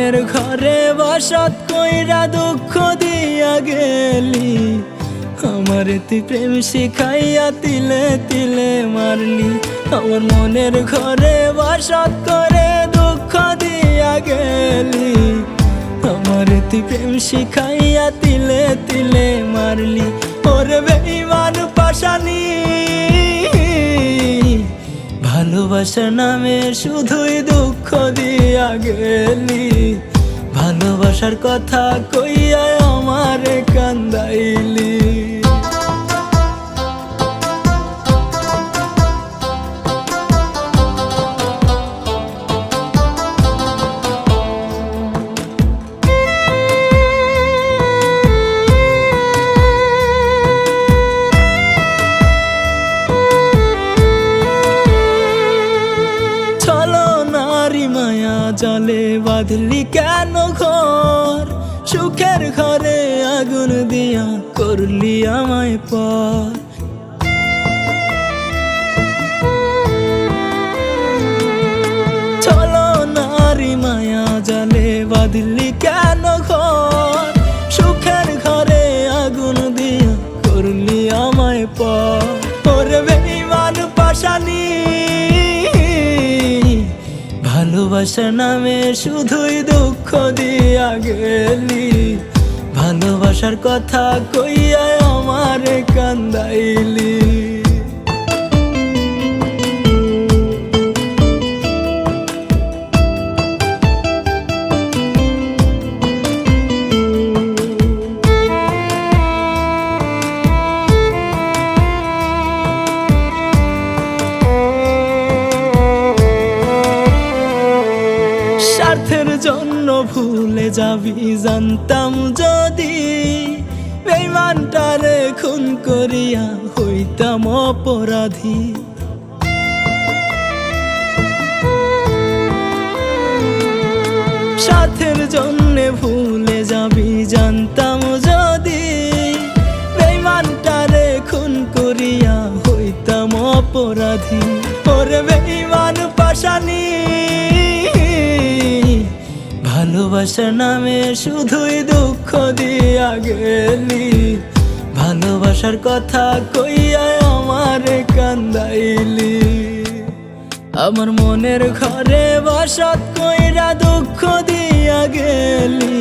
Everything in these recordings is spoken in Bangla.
মনের ঘরে বসত কইরা দুঃখ দিয়া গেলি, আমার তুই প্রেম শিখাইয়া তিলে তিলে মারলি। আমার মনের ঘরে বসত করে দুঃখ দিয়া গেলি, আমার তুই প্রেম শিখাইয়া তিলে তিলে মারলি। ওরে বেঈমান পাশানি, ভালোবাসার নামে শুধুই দুঃখ দিয়া গেলি। ভালোবাসার কথা কইয়া আমারে কান্দাইলি। জলে বাঁধলি কেন ঘর, সুখের ঘরে আগুন দিয়া করলি আমায় পর। চলো নারী মায়া জালে বাঁধলি কেন ঘর, সুখের ঘরে আগুন দিয়া করলি আমায় পর। ওরে বেঈমান পাশানি, ভালোবাসার নামে শুধুই দুঃখ দিয়া গেলি। ভালোবাসার কথা কইয়া আমারে কান্দাইলি। স্বার্থের জন্য ভুলে যাবি জানতাম যদি, বেঈমানটারে খুন করিয়া হইতাম অপরাধী। স্বার্থের জন্য ভুলে যাবি জানতাম যদি, বেঈমানটারে খুন করিয়া হইতাম অপরাধী। ওরে বেঈমান পাশানি, ভালোবাসার নামে শুধুই দুঃখ দিয়া গেলি। ভালোবাসার কথা কইয়া আমারে কান্দাইলি। আমার মনের ঘরে বসত কইরা দুঃখ দিয়া গেলি,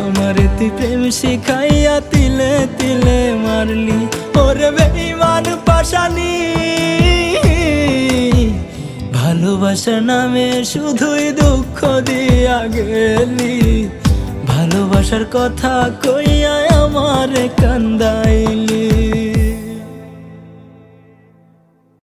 আমার তুই প্রেম শিখাইয়া তিলে তিলে মারলি। ওরে বেঈমান পাশানি, ভালোবাসার নামে শুধুই দুঃখ দিয়া গেলি। ভালোবাসার কথা কইয়া আমারে কান্দাইলি।